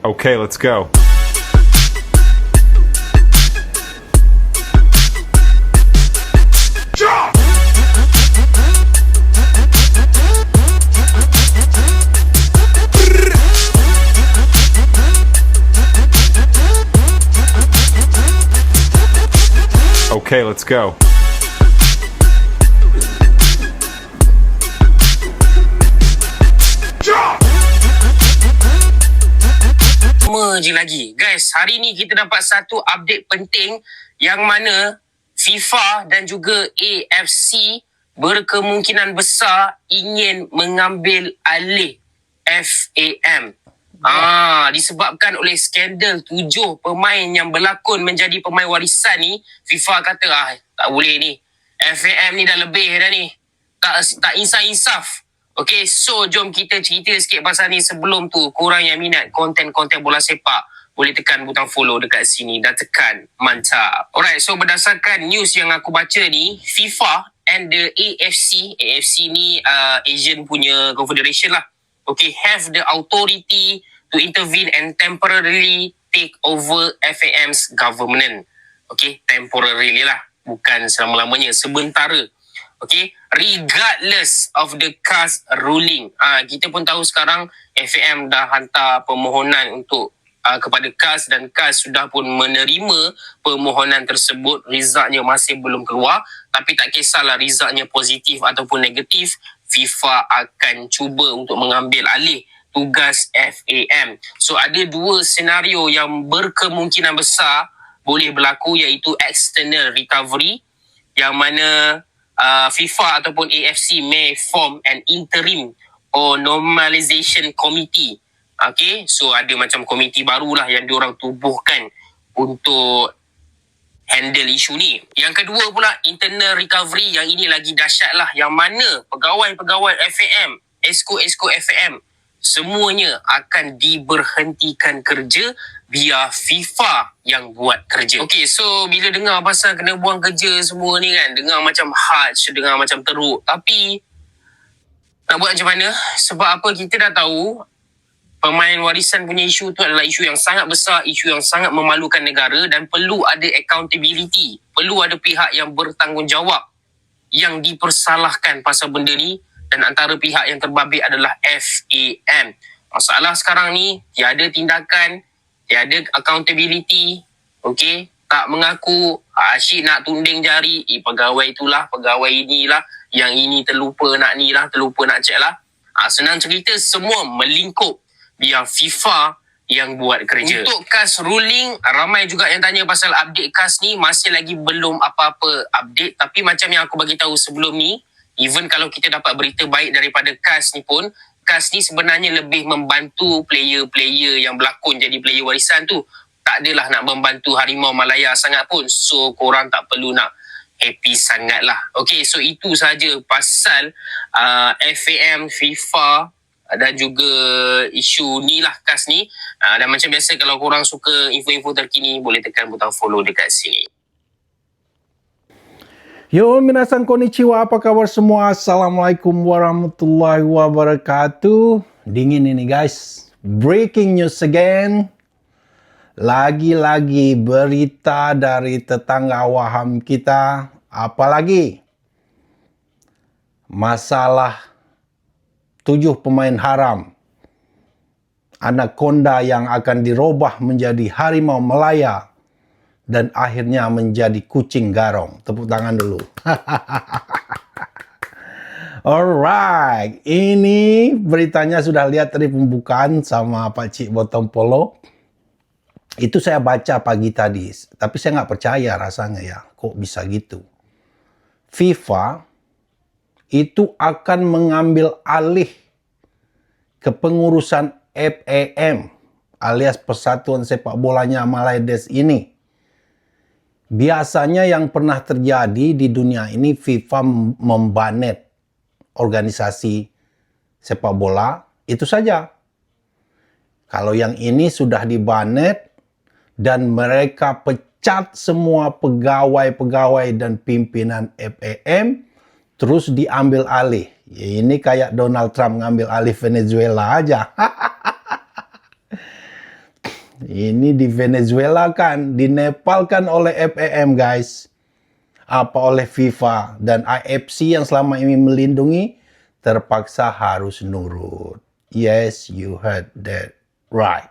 Okay, let's go. Okay, let's go. Lama je lagi. Guys, hari ni kita dapat satu update penting yang mana FIFA dan juga AFC berkemungkinan besar ingin mengambil alih FAM. Disebabkan oleh skandal 7 pemain yang berlakon menjadi pemain warisan ni, FIFA kata tak boleh ni. FAM ni dah lebih dah ni. Tak insaf-insaf. Okay, so jom kita cerita sikit pasal ni. Sebelum tu, korang yang minat konten-konten bola sepak, boleh tekan butang follow dekat sini dan tekan mantap. Alright, so berdasarkan news yang aku baca ni, FIFA and the AFC ni Asian punya confederation lah, okay, have the authority to intervene and temporarily take over FAM's government. Okay, temporarily lah, bukan selama-lamanya, sementara. Okay, regardless of the CAS ruling. Kita pun tahu sekarang FAM dah hantar permohonan untuk kepada CAS dan CAS sudah pun menerima permohonan tersebut. Resultnya masih belum keluar, tapi tak kisahlah resultnya positif ataupun negatif, FIFA akan cuba untuk mengambil alih tugas FAM. So ada dua senario yang berkemungkinan besar boleh berlaku, iaitu external recovery, yang mana FIFA ataupun AFC may form an interim or normalization committee. Okay, so ada macam komiti barulah yang diorang tubuhkan untuk handle isu ni. Yang kedua pula, internal recovery, yang ini lagi dahsyat lah, yang mana pegawai-pegawai FAM, esko-esko FAM, semuanya akan diberhentikan kerja biar FIFA yang buat kerja. Okay, so bila dengar pasal kena buang kerja semua ni kan, dengar macam harsh, dengar macam teruk. Tapi nak buat macam mana? Sebab apa? Kita dah tahu pemain warisan punya isu tu adalah isu yang sangat besar, isu yang sangat memalukan negara, dan perlu ada accountability. Perlu ada pihak yang bertanggungjawab yang dipersalahkan pasal benda ni, dan antara pihak yang terbabit adalah FAM. Masalah sekarang ni, tiada tindakan, tiada accountability, okay? Tak mengaku, asyik nak tunding jari, pegawai itulah, pegawai inilah, yang ini terlupa nak ni lah, terlupa nak cek lah. Senang cerita, semua melingkup biar FIFA yang buat kerja. Untuk CAS ruling, ramai juga yang tanya pasal update CAS ni, masih lagi belum apa-apa update. Tapi macam yang aku bagi tahu sebelum ni, even kalau kita dapat berita baik daripada CAS ni pun, CAS ni sebenarnya lebih membantu player-player yang berlakon jadi player warisan tu. Tak adalah nak membantu Harimau Malaya sangat pun. So korang tak perlu nak happy sangat lah. Okay, so itu saja pasal FAM, FIFA dan juga isu ni lah, CAS ni. Dan macam biasa, kalau korang suka info-info terkini, boleh tekan butang follow dekat sini. Yo, minasan konnichiwa, apa kabar semua? Assalamualaikum warahmatullahi wabarakatuh. Dingin ini guys, breaking news again. Lagi-lagi berita dari tetangga waham kita. Apalagi masalah 7 pemain haram, anaconda yang akan dirubah menjadi harimau Malaya dan akhirnya menjadi kucing garong. Tepuk tangan dulu. Alright, ini beritanya sudah lihat dari pembukaan sama Pak Cik Bottom Polo. Itu saya baca pagi tadi, tapi saya nggak percaya rasanya ya, kok bisa gitu. FIFA itu akan mengambil alih kepengurusan FAM alias Persatuan Sepak Bolanya Malaysia ini. Biasanya yang pernah terjadi di dunia ini, FIFA membanet organisasi sepak bola, itu saja. Kalau yang ini sudah dibanet dan mereka pecat semua pegawai-pegawai dan pimpinan FAM, terus diambil alih. Ya, ini kayak Donald Trump ngambil alih Venezuela aja. Ini di Venezuela kan, di Nepal kan oleh FEM guys. Apa oleh FIFA dan AFC yang selama ini melindungi terpaksa harus nurut. Yes, you heard that right.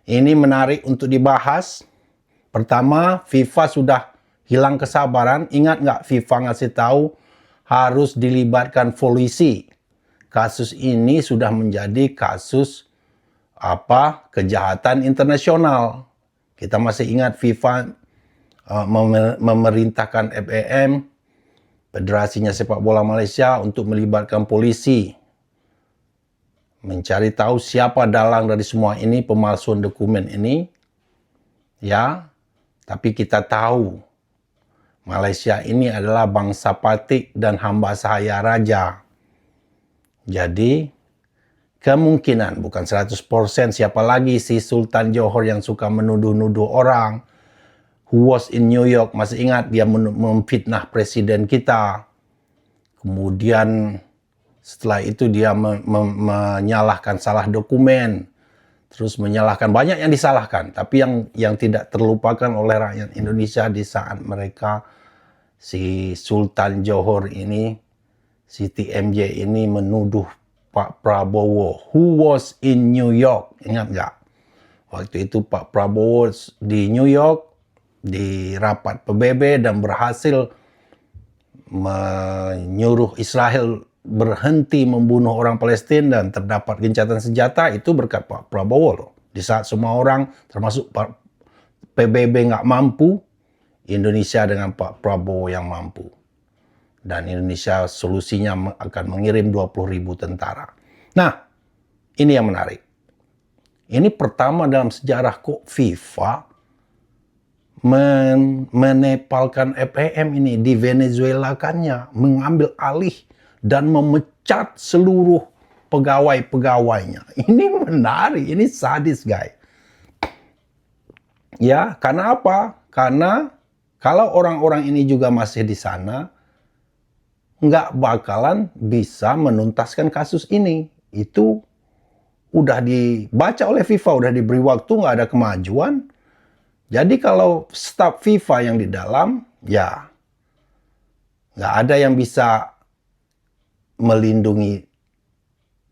Ini menarik untuk dibahas. Pertama, FIFA sudah hilang kesabaran. Ingat nggak FIFA ngasih tahu harus dilibatkan polisi. Kasus ini sudah menjadi kasus kejahatan internasional. Kita masih ingat FIFA memerintahkan FEM, Federasinya Sepak Bola Malaysia, untuk melibatkan polisi. Mencari tahu siapa dalang dari semua ini, pemalsuan dokumen ini. Ya, tapi kita tahu Malaysia ini adalah bangsa Batik dan hamba sahaya raja. Jadi, kemungkinan bukan 100%, siapa lagi si Sultan Johor yang suka menuduh-nuduh orang, who was in New York, masih ingat dia memfitnah presiden kita. Kemudian setelah itu dia menyalahkan salah dokumen, terus menyalahkan, banyak yang disalahkan, tapi yang tidak terlupakan oleh rakyat Indonesia di saat mereka, si Sultan Johor ini, si TMJ ini menuduh Pak Prabowo, who was in New York. Ingat nggak? Waktu itu Pak Prabowo di New York, di rapat PBB, dan berhasil menyuruh Israel berhenti membunuh orang Palestina dan terdapat gencatan senjata. Itu berkat Pak Prabowo loh. Di saat semua orang, termasuk Pak PBB nggak mampu, Indonesia dengan Pak Prabowo yang mampu. Dan Indonesia solusinya akan mengirim 20.000 tentara. Nah, ini yang menarik. Ini pertama dalam sejarah kok FIFA menepalkan FEM ini, di Venezuela-kannya, mengambil alih dan memecat seluruh pegawai-pegawainya. Ini menarik, ini sadis guys. Ya, karena apa? Karena kalau orang-orang ini juga masih di sana, nggak bakalan bisa menuntaskan kasus ini. Itu udah dibaca oleh FIFA, udah diberi waktu, nggak ada kemajuan. Jadi kalau staf FIFA yang di dalam, ya nggak ada yang bisa melindungi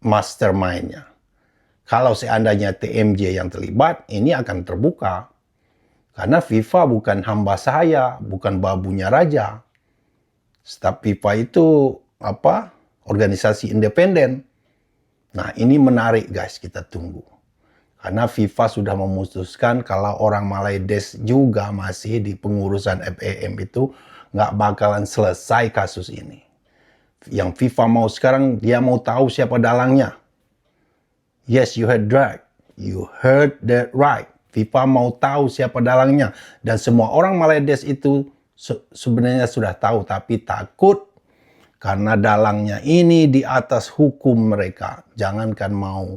mastermind-nya. Kalau seandainya TMJ yang terlibat, ini akan terbuka. Karena FIFA bukan hamba sahaya, bukan babunya raja. Staf FIFA itu organisasi independen. Nah, ini menarik guys, kita tunggu. Karena FIFA sudah memutuskan kalau orang Malaydes juga masih di pengurusan FEM itu, nggak bakalan selesai kasus ini. Yang FIFA mau sekarang, dia mau tahu siapa dalangnya. Yes, you heard right. You heard that right. FIFA mau tahu siapa dalangnya. Dan semua orang Malaydes itu sebenarnya sudah tahu, tapi takut karena dalangnya ini di atas hukum mereka. Jangankan mau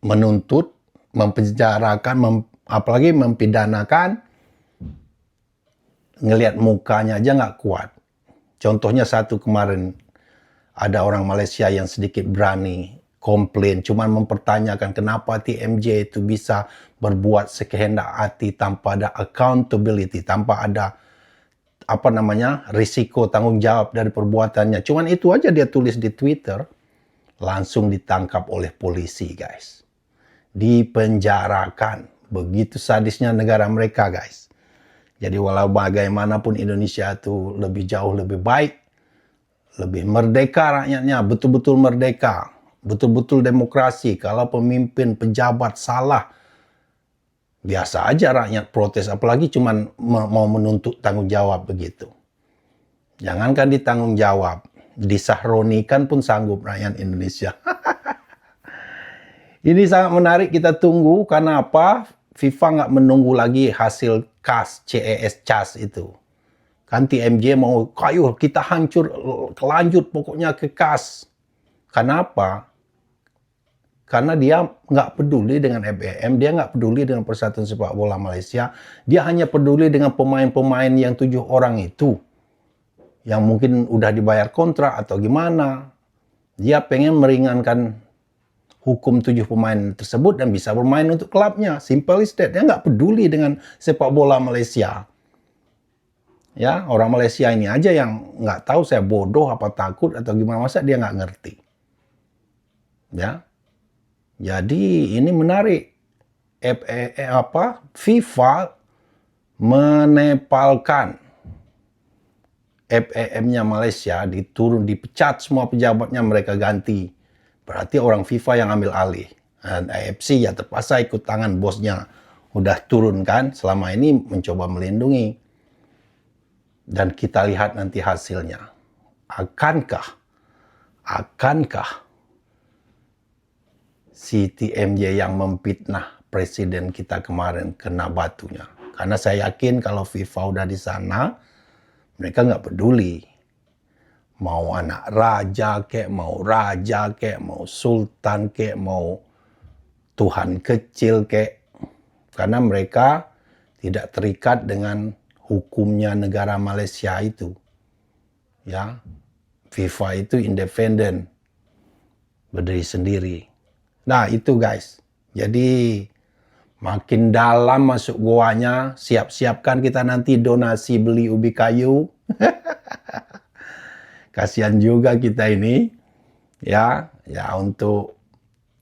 menuntut, mempenjarakan, apalagi mempidanakan, ngelihat mukanya aja nggak kuat. Contohnya satu kemarin, ada orang Malaysia yang sedikit berani komplain, cuman mempertanyakan kenapa TMJ itu bisa berbuat sekehendak hati tanpa ada accountability, tanpa ada risiko tanggung jawab dari perbuatannya. Cuman itu aja dia tulis di Twitter, langsung ditangkap oleh polisi guys. Dipenjarakan. Begitu sadisnya negara mereka guys. Jadi walau bagaimanapun Indonesia itu lebih jauh lebih baik, lebih merdeka rakyatnya, betul-betul merdeka, betul-betul demokrasi. Kalau pemimpin pejabat salah, biasa aja rakyat protes, apalagi cuman mau menuntut tanggung jawab begitu. Jangankan ditanggung jawab, disahronikan pun sanggup rakyat Indonesia. Ini sangat menarik, kita tunggu. Karena apa? FIFA nggak menunggu lagi hasil CAS itu. Kan TMJ mau, kayu kita hancur, lanjut pokoknya ke CAS. Kenapa? Karena dia nggak peduli dengan FEM, dia nggak peduli dengan Persatuan Sepak Bola Malaysia, dia hanya peduli dengan pemain-pemain yang 7 orang itu, yang mungkin udah dibayar kontrak atau gimana. Dia pengen meringankan hukum 7 pemain tersebut dan bisa bermain untuk klubnya. Simple is that. Dia nggak peduli dengan sepak bola Malaysia. Ya, orang Malaysia ini aja yang nggak tahu saya bodoh apa takut atau gimana, masa dia nggak ngerti. Ya, jadi ini menarik. FIFA menepalkan FAM-nya Malaysia, dipecat semua pejabatnya, mereka ganti. Berarti orang FIFA yang ambil alih. Dan AFC ya terpaksa ikut tangan bosnya. Udah turun kan, selama ini mencoba melindungi. Dan kita lihat nanti hasilnya. Akankah Siti MJ yang memfitnah presiden kita kemarin kena batunya? Karena saya yakin kalau FIFA udah di sana, mereka nggak peduli. Mau anak raja kek, mau sultan kek, mau Tuhan kecil kek. Karena mereka tidak terikat dengan hukumnya negara Malaysia itu. Ya, FIFA itu independen, berdiri sendiri. Nah itu guys, jadi makin dalam masuk goanya, siap-siapkan kita nanti donasi beli ubi kayu. Kasihan juga kita ini, ya untuk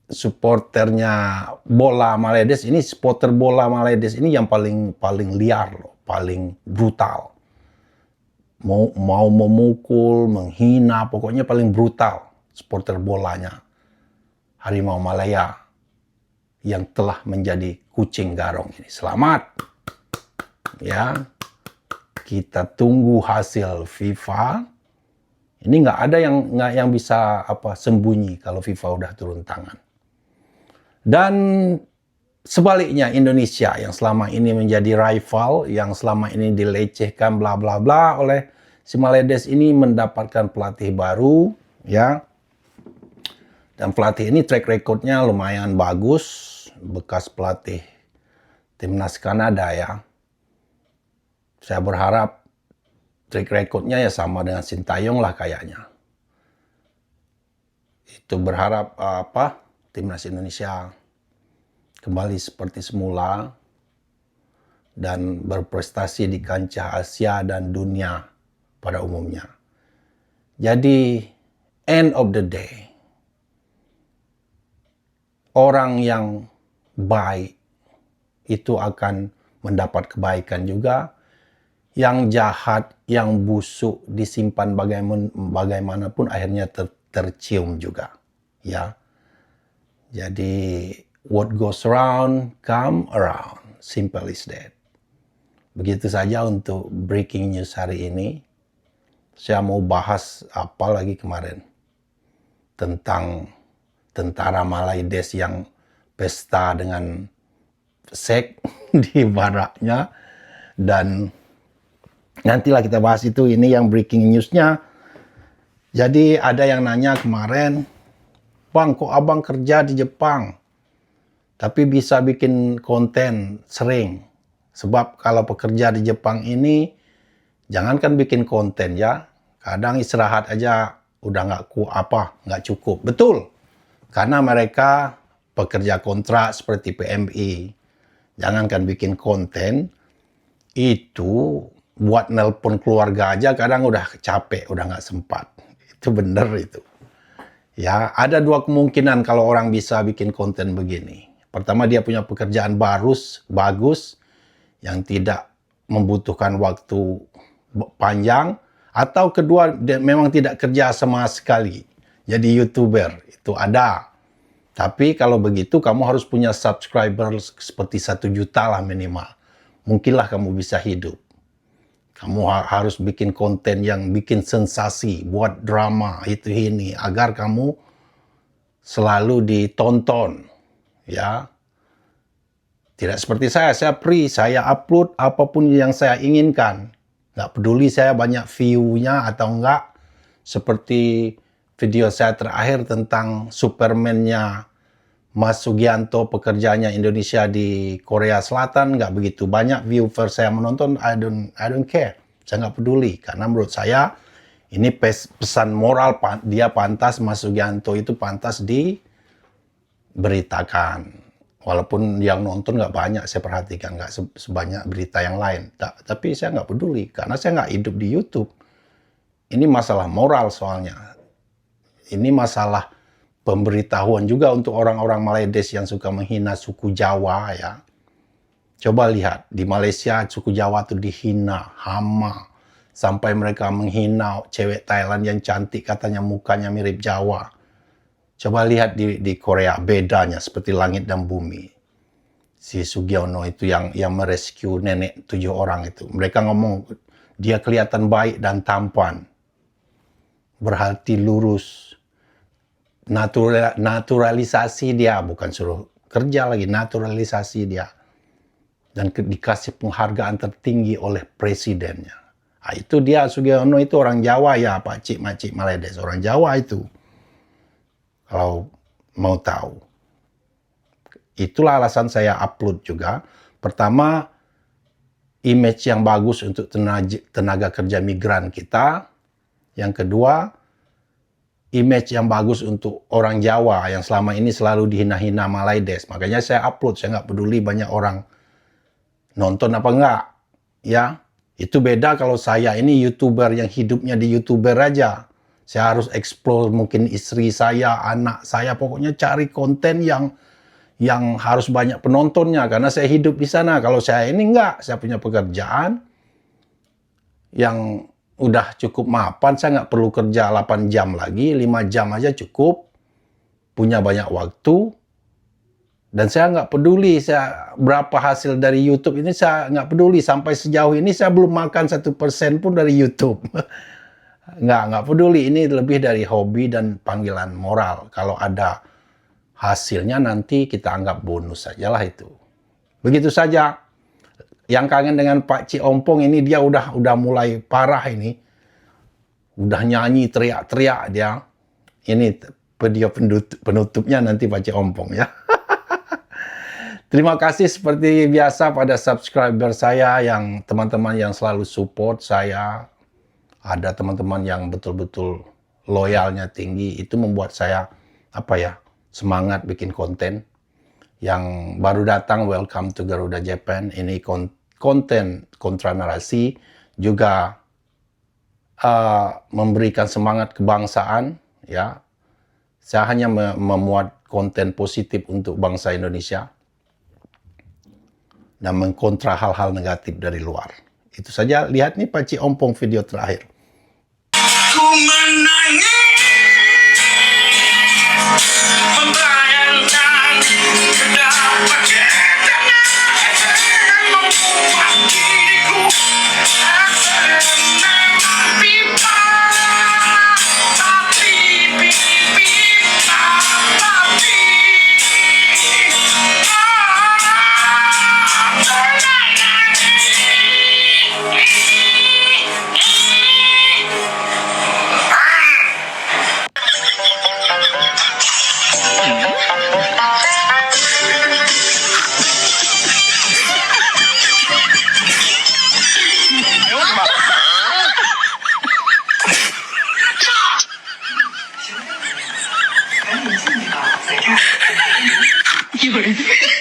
supporternya bola Maledes ini, supporter bola Maledes ini yang paling liar loh, paling brutal. Mau memukul, menghina, pokoknya paling brutal supporter bolanya. Harimau Malaya yang telah menjadi kucing garong ini. Selamat. Ya. Kita tunggu hasil FIFA. Ini nggak ada yang bisa sembunyi kalau FIFA udah turun tangan. Dan sebaliknya Indonesia yang selama ini menjadi rival, yang selama ini dilecehkan bla bla bla oleh si Maledes ini mendapatkan pelatih baru, ya. Dan pelatih ini track recordnya lumayan bagus, bekas pelatih timnas Kanada ya. Saya berharap track recordnya ya sama dengan Sintayong lah kayaknya. Itu berharap timnas Indonesia kembali seperti semula dan berprestasi di kancah Asia dan dunia pada umumnya. Jadi end of the day, orang yang baik itu akan mendapat kebaikan juga. Yang jahat, yang busuk disimpan bagaimanapun akhirnya tercium juga. Ya. Jadi what goes around come around. Simple is that. Begitu saja untuk breaking news hari ini. Saya mau bahas apa lagi kemarin tentang tentara Maledes yang pesta dengan seks di baraknya, dan nantilah kita bahas itu. Ini yang breaking newsnya. Jadi ada yang nanya kemarin, Bang, kok abang kerja di Jepang tapi bisa bikin konten sering? Sebab kalau pekerja di Jepang ini jangankan bikin konten ya, kadang istirahat aja udah nggak cukup. Betul. Karena mereka pekerja kontrak seperti PMI. Jangankan bikin konten, itu buat nelpon keluarga aja kadang udah capek, udah nggak sempat. Itu bener itu. Ya, ada dua kemungkinan kalau orang bisa bikin konten begini. Pertama, dia punya pekerjaan bagus, yang tidak membutuhkan waktu panjang. Atau kedua, dia memang tidak kerja sama sekali. Jadi YouTuber, itu ada. Tapi kalau begitu, kamu harus punya subscriber seperti 1 juta lah minimal. Mungkinlah kamu bisa hidup. Kamu harus bikin konten yang bikin sensasi, buat drama, itu ini, agar kamu selalu ditonton. Ya. Tidak seperti saya free, saya upload apapun yang saya inginkan. Nggak peduli saya banyak view-nya atau enggak. Seperti video saya terakhir tentang Superman-nya Mas Sugianto, pekerjanya Indonesia di Korea Selatan, nggak begitu banyak viewer saya menonton. I don't care. Saya nggak peduli. Karena menurut saya, ini pesan moral, dia pantas, Mas Sugianto itu pantas beritakan. Walaupun yang nonton nggak banyak, saya perhatikan nggak sebanyak berita yang lain. Tapi saya nggak peduli, karena saya nggak hidup di YouTube. Ini masalah moral soalnya. Ini masalah pemberitahuan juga untuk orang-orang Maledes yang suka menghina suku Jawa ya. Coba lihat, di Malaysia suku Jawa itu dihina, hama. Sampai mereka menghina cewek Thailand yang cantik, katanya mukanya mirip Jawa. Coba lihat di Korea, bedanya seperti langit dan bumi. Si Sugiono itu yang merescue nenek 7 orang itu. Mereka ngomong, dia kelihatan baik dan tampan. Berhati lurus. Naturalisasi dia, bukan suruh kerja lagi, naturalisasi dia. Dan dikasih penghargaan tertinggi oleh presidennya. Nah, itu dia, Sugiono itu orang Jawa ya, Pak Cik Macik Maledes. Orang Jawa itu. Kalau mau tahu. Itulah alasan saya upload juga. Pertama, image yang bagus untuk tenaga kerja migran kita. Yang kedua, image yang bagus untuk orang Jawa yang selama ini selalu dihina-hina Maledes. Makanya saya upload, saya nggak peduli banyak orang nonton apa enggak. Ya, itu beda kalau saya ini YouTuber yang hidupnya di YouTuber aja. Saya harus explore mungkin istri saya, anak saya, pokoknya cari konten yang harus banyak penontonnya karena saya hidup di sana. Kalau saya ini enggak, saya punya pekerjaan yang udah cukup mapan, saya nggak perlu kerja 8 jam lagi, 5 jam aja cukup, punya banyak waktu, dan saya nggak peduli saya berapa hasil dari YouTube ini, saya nggak peduli. Sampai sejauh ini saya belum makan 1% pun dari YouTube. Nggak peduli, ini lebih dari hobi dan panggilan moral. Kalau ada hasilnya nanti kita anggap bonus sajalah itu. Begitu saja. Yang kangen dengan Pak Cik Ompong ini dia udah mulai parah ini. Udah nyanyi teriak-teriak dia. Ini video penutupnya nanti Pak Cik Ompong ya. Terima kasih seperti biasa pada subscriber saya, yang teman-teman yang selalu support saya. Ada teman-teman yang betul-betul loyalnya tinggi, itu membuat saya semangat bikin konten. Yang baru datang, welcome to Garuda Japan. Ini konten kontra narasi, juga memberikan semangat kebangsaan. Ya, saya hanya memuat konten positif untuk bangsa Indonesia dan mengkontra hal-hal negatif dari luar. Itu saja. Lihat nih Pak Cik Ompong video terakhir. Ku menangis membayangkan betapa ketenangan membuat diriku memang pipa, tapi pipa tapi有人。